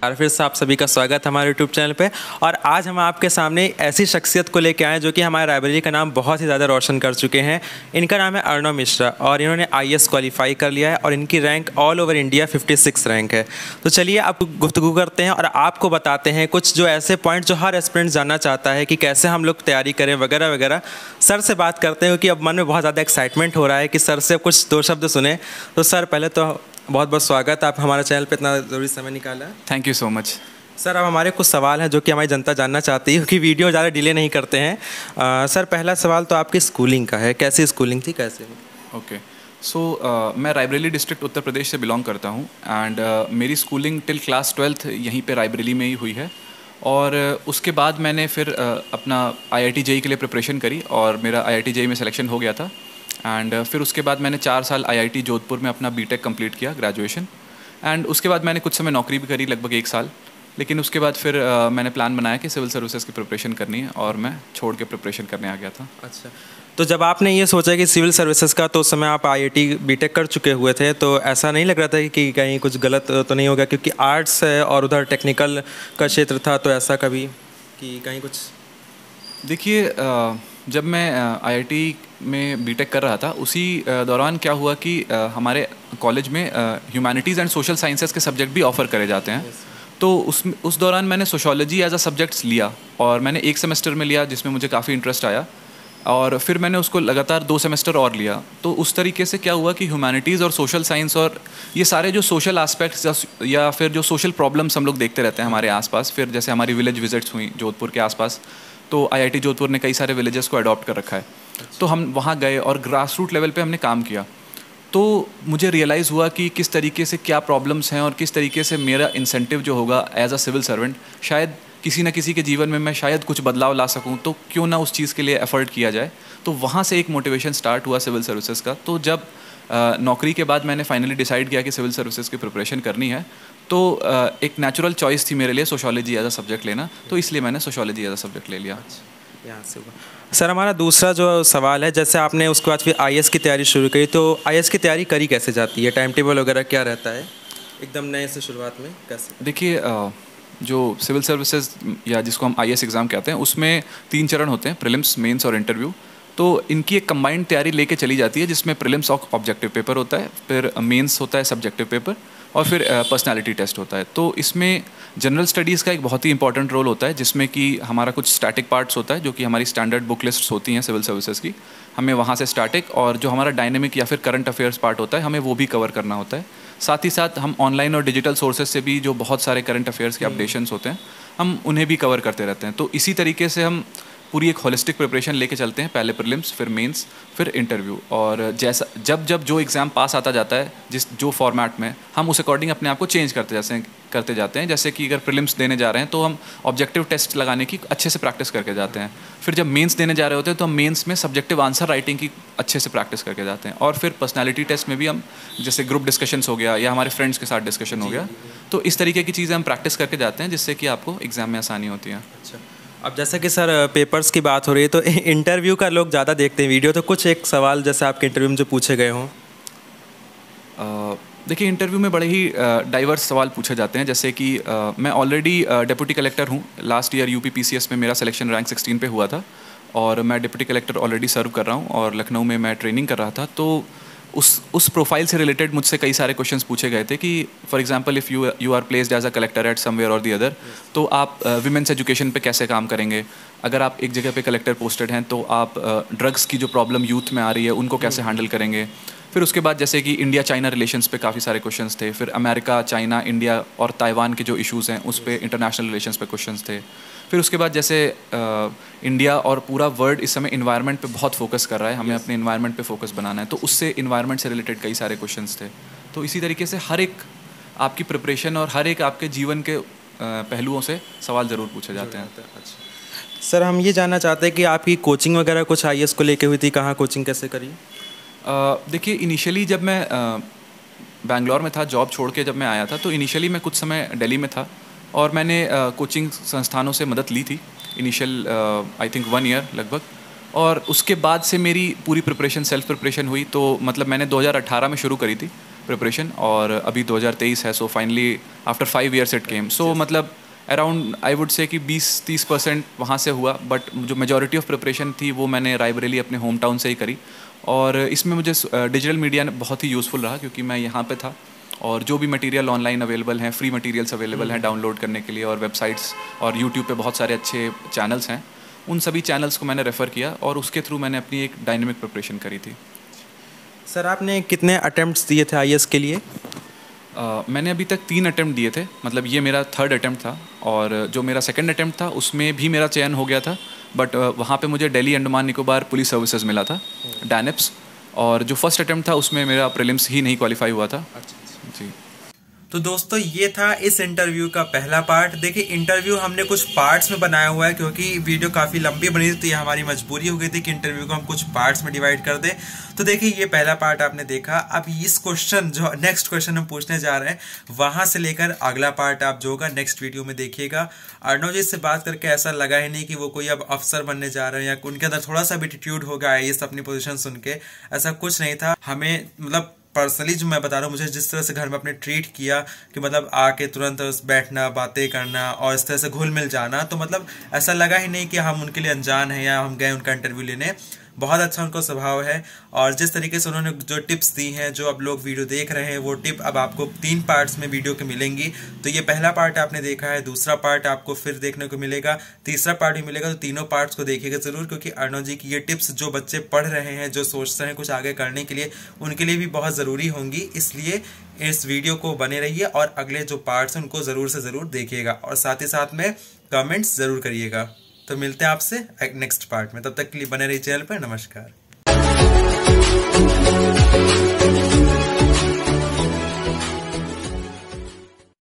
और फिर से आप सभी का स्वागत है हमारे यूट्यूब चैनल पे। और आज हम आपके सामने ऐसी शख्सियत को लेकर आए जो कि हमारे रायबरेली का नाम बहुत ही ज़्यादा रोशन कर चुके हैं। इनका नाम है अर्णव मिश्रा और इन्होंने आईएएस क्वालिफाई कर लिया है और इनकी rank all over India 56 rank है। तो चलिए आप गुफ्तगू करते हैं और आपको बताते हैं कुछ जो ऐसे पॉइंट जो हर एस्पिरेंट जानना चाहता है कि कैसे हम लोग तैयारी करें वगैरह वगैरह। सर से बात करते हैं क्योंकि अब मन में बहुत ज़्यादा एक्साइटमेंट हो रहा है कि सर से कुछ दो शब्द सुने। तो सर पहले तो बहुत बहुत स्वागत, आप हमारे चैनल पे इतना ज़रूरी समय निकाला। Thank you so much. Sir अब हमारे कुछ सवाल हैं जो कि हमारी जनता जानना चाहती है क्योंकि वीडियो ज़्यादा डिले नहीं करते हैं। सर पहला सवाल तो आपकी स्कूलिंग का है, कैसी स्कूलिंग थी, कैसे? ओके सो मैं रायबरेली डिस्ट्रिक्ट उत्तर प्रदेश से बिलोंग करता हूँ एंड मेरी स्कूलिंग टिल क्लास 12th यहीं पे रायबरेली में ही हुई है। और उसके बाद मैंने फिर अपना IIT JEE के लिए प्रिपरेशन करी और मेरा IIT JEE में सिलेक्शन हो गया था। एंड फिर उसके बाद मैंने 4 साल IIT जोधपुर में अपना BTech कंप्लीट किया, ग्रेजुएशन। एंड उसके बाद मैंने कुछ समय नौकरी भी करी, लगभग 1 साल। लेकिन उसके बाद फिर मैंने प्लान बनाया कि सिविल सर्विसेज की प्रिपरेशन करनी है और मैं छोड़ के प्रिपरेशन करने आ गया था। अच्छा, तो जब आपने ये सोचा कि सिविल सर्विसेज का, तो उस समय आप IIT BTech कर चुके हुए थे, तो ऐसा नहीं लग रहा था कि कहीं कुछ गलत तो नहीं होगा क्योंकि आर्ट्स है और उधर टेक्निकल का क्षेत्र था, तो ऐसा कभी कि कहीं कुछ? देखिए जब मैं IIT में BTech कर रहा था उसी दौरान क्या हुआ कि हमारे कॉलेज में ह्यूमैनिटीज़ एंड सोशल साइंसेस के सब्जेक्ट भी ऑफ़र करे जाते हैं। तो उस दौरान मैंने सोशोलॉजी एज अ सब्जेक्ट्स लिया और मैंने 1 सेमेस्टर में लिया जिसमें मुझे काफ़ी इंटरेस्ट आया और फिर मैंने उसको लगातार 2 सेमेस्टर और लिया। तो उस तरीके से क्या हुआ कि ह्यूमैनिटीज़ और सोशल साइंस और ये सारे जो सोशल एस्पेक्ट्स या फिर जो सोशल प्रॉब्लम्स हम लोग देखते रहते हैं हमारे आसपास, फिर जैसे हमारी विलेज विजिट्स हुई जोधपुर के आसपास, तो IIT जोधपुर ने कई सारे विलेजेस को अडॉप्ट कर रखा है। तो हम वहाँ गए और ग्रास रूट लेवल पे हमने काम किया। तो मुझे रियलाइज़ हुआ कि किस तरीके से क्या प्रॉब्लम्स हैं और किस तरीके से मेरा इंसेंटिव जो होगा एज अ सिविल सर्वेंट, शायद किसी न किसी के जीवन में मैं शायद कुछ बदलाव ला सकूं, तो क्यों ना उस चीज़ के लिए एफर्ट किया जाए। तो वहाँ से एक मोटिवेशन स्टार्ट हुआ सिविल सर्विसेज का। तो जब नौकरी के बाद मैंने फाइनली डिसाइड किया कि सिविल सर्विसेज की प्रिपरेशन करनी है, तो एक नेचुरल चॉइस थी मेरे लिए सोशोलॉजी एज अ सब्जेक्ट लेना, तो इसलिए मैंने सोशोलॉजी एज अ सब्जेक्ट ले लिया। यहाँ से सर हमारा दूसरा जो सवाल है, जैसे आपने उसके बाद फिर IAS की तैयारी शुरू करी, तो IAS की तैयारी करी कैसे जाती है, टाइम टेबल वगैरह क्या रहता है एकदम नए से शुरुआत में कैसे? देखिए जो सिविल सर्विसेज या जिसको हम IAS एग्ज़ाम कहते हैं उसमें 3 चरण होते हैं, प्रीलिम्स, मेंस और इंटरव्यू। तो इनकी एक कंबाइंड तैयारी लेके चली जाती है जिसमें प्रीलिम्स ऑब्जेक्टिव पेपर होता है, फिर मेंस होता है सब्जेक्टिव पेपर और फिर पर्सनालिटी टेस्ट होता है। तो इसमें जनरल स्टडीज़ का एक बहुत ही इंपॉर्टेंट रोल होता है जिसमें कि हमारा कुछ स्टैटिक पार्ट्स होता है जो कि हमारी स्टैंडर्ड बुक लिस्ट्स होती हैं सिविल सर्विसेज की, हमें वहाँ से स्टैटिक, और जो हमारा डायनेमिक या फिर करंट अफेयर्स पार्ट होता है हमें वो भी कवर करना होता है। साथ ही साथ हम ऑनलाइन और डिजिटल सोर्सेज से भी जो बहुत सारे करंट अफेयर्स के अपडेशंस होते हैं हम उन्हें भी कवर करते रहते हैं। तो इसी तरीके से हम पूरी एक होलिस्टिक प्रिपरेशन लेके चलते हैं, पहले प्रीलिम्स, फिर मेंस, फिर इंटरव्यू। और जैसा जब जो एग्ज़ाम पास आता जाता है जो फॉर्मेट में, हम उस अकॉर्डिंग अपने आप को चेंज करते जाते हैं। जैसे कि अगर प्रीलिम्स देने जा रहे हैं तो हम ऑब्जेक्टिव टेस्ट लगाने की अच्छे से प्रैक्टिस करके जाते हैं। फिर जब मेंस देने जा रहे होते हैं तो हम मेंस में सब्जेक्टिव आंसर राइटिंग की अच्छे से प्रैक्टिस करके जाते हैं। और फिर पर्सनैलिटी टेस्ट में भी हम जैसे ग्रुप डिस्कशंस हो गया या हमारे फ्रेंड्स के साथ डिस्कशन हो गया, तो इस तरीके की चीज़ें हम प्रैक्टिस करके जाते हैं जिससे कि आपको एग्ज़ाम में आसानी होती है। अच्छा, अब जैसा कि सर पेपर्स की बात हो रही है तो इंटरव्यू का लोग ज़्यादा देखते हैं वीडियो, तो कुछ एक सवाल जैसे आपके इंटरव्यू में जो पूछे गए हों। देखिए इंटरव्यू में बड़े ही डाइवर्स सवाल पूछे जाते हैं। जैसे कि मैं ऑलरेडी डिप्टी कलेक्टर हूँ, लास्ट ईयर UP PCS में मेरा सिलेक्शन रैंक 16 पे हुआ था और मैं डिप्टी कलेक्टर ऑलरेडी सर्व कर रहा हूँ और लखनऊ में मैं ट्रेनिंग कर रहा था। तो उस प्रोफाइल से रिलेटेड मुझसे कई सारे क्वेश्चंस पूछे गए थे कि for example if you are placed as a collector at somewhere और दी अदर, तो आप विमेंस एजुकेशन पे कैसे काम करेंगे। अगर आप एक जगह पे कलेक्टर पोस्टेड हैं तो आप ड्रग्स की जो प्रॉब्लम यूथ में आ रही है उनको कैसे हैंडल करेंगे। फिर उसके बाद जैसे कि इंडिया चाइना रिलेशंस पे काफ़ी सारे क्वेश्चंस थे। फिर अमेरिका, चाइना, इंडिया और ताइवान के जो इश्यूज़ हैं उस पे इंटरनेशनल रिलेशंस पे क्वेश्चंस थे। फिर उसके बाद जैसे इंडिया और पूरा वर्ल्ड इस समय इन्वायरमेंट पे बहुत फोकस कर रहा है, हमें अपने इन्वायरमेंट पे फोकस बनाना है, तो उससे इन्वायरमेंट से रिलेटेड कई सारे क्वेश्चंस थे। तो इसी तरीके से हर एक आपकी प्रिपरेशन और हर एक आपके जीवन के पहलुओं से सवाल ज़रूर पूछे जाते हैं। अच्छा सर, हम ये जानना चाहते हैं कि आपकी कोचिंग वगैरह कुछ IAS को लेके हुई थी, कहाँ कोचिंग कैसे करी? देखिए इनिशियली जब मैं बैंगलोर में था, जॉब छोड़ के जब मैं आया था, तो इनिशियली मैं कुछ समय दिल्ली में था और मैंने कोचिंग संस्थानों से मदद ली थी इनिशियल आई थिंक 1 ईयर लगभग। और उसके बाद से मेरी पूरी प्रिपरेशन सेल्फ प्रिपरेशन हुई। तो मतलब मैंने 2018 में शुरू करी थी प्रिपरेशन, और अभी 2023 है, so finally after 5 years it came. So मतलब अराउंड आई वुड से कि 20-30% वहाँ से हुआ, बट जो मेजॉरिटी ऑफ प्रिपरेशन थी वो मैंने रायबरेली अपने होम टाउन से ही करी. और इसमें मुझे डिजिटल मीडिया बहुत ही यूज़फुल रहा, क्योंकि मैं यहाँ पे था और जो भी मटेरियल ऑनलाइन अवेलेबल हैं, फ्री मटेरियल्स अवेलेबल हैं डाउनलोड करने के लिए, और वेबसाइट्स और यूट्यूब पे बहुत सारे अच्छे चैनल्स हैं, उन सभी चैनल्स को मैंने रेफ़र किया और उसके थ्रू मैंने अपनी एक डायनेमिक प्रिपरेशन करी थी. सर आपने कितने अटेम्प्ट्स दिए थे आईएएस के लिए? मैंने अभी तक 3 अटैम्प्ट दिए थे, मतलब ये मेरा 3rd अटैम्प्ट था, और जो मेरा 2nd अटैम्प्ट था उसमें भी मेरा चयन हो गया था, बट वहाँ पे मुझे दिल्ली अंडमान निकोबार पुलिस सर्विसेज मिला था, डैनिप्स, और जो फर्स्ट अटैम्प्ट था उसमें मेरा प्रीलिम्स ही नहीं क्वालिफाई हुआ था. जी. तो दोस्तों ये था इस इंटरव्यू का पहला पार्ट. देखिए इंटरव्यू हमने कुछ पार्ट्स में बनाया हुआ है, क्योंकि वीडियो काफ़ी लंबी बनी थी, तो ये हमारी मजबूरी हो गई थी कि इंटरव्यू को हम कुछ पार्ट्स में डिवाइड कर दें. तो देखिए ये पहला पार्ट आपने देखा. अब इस क्वेश्चन जो नेक्स्ट क्वेश्चन हम पूछने जा रहे हैं, वहां से लेकर अगला पार्ट आप जो होगा नेक्स्ट वीडियो में देखिएगा. अर्णव जी से बात करके ऐसा लगा ही नहीं कि वो कोई अब अफसर बनने जा रहे हैं, या उनके अंदर थोड़ा सा भी एटीट्यूड होगा आईएएस अपनी पोजीशन सुन के, ऐसा कुछ नहीं था. हमें मतलब पर्सनली जो मैं बता रहा हूँ, मुझे जिस तरह से घर में अपने ट्रीट किया कि मतलब आके तुरंत बैठना, बातें करना और इस तरह से घुल मिल जाना, तो मतलब ऐसा लगा ही नहीं कि हम उनके लिए अनजान हैं या हम गए उनका इंटरव्यू लेने. बहुत अच्छा उनका स्वभाव है, और जिस तरीके से उन्होंने जो टिप्स दी हैं, जो अब लोग वीडियो देख रहे हैं, वो टिप अब आपको 3 पार्ट्स में वीडियो के मिलेंगी. तो ये पहला पार्ट आपने देखा है, दूसरा पार्ट आपको फिर देखने को मिलेगा, तीसरा पार्ट भी मिलेगा. तो तीनों पार्ट्स को देखिएगा जरूर, क्योंकि अर्णव जी की ये टिप्स जो बच्चे पढ़ रहे हैं, जो सोचते हैं कुछ आगे करने के लिए, उनके लिए भी बहुत ज़रूरी होंगी. इसलिए इस वीडियो को बने रहिए और अगले जो पार्ट्स हैं उनको ज़रूर से ज़रूर देखिएगा, और साथ ही साथ में कमेंट्स ज़रूर करिएगा. तो मिलते हैं आपसे नेक्स्ट पार्ट में, तब तक के लिए बने रहिए चैनल पर. नमस्कार.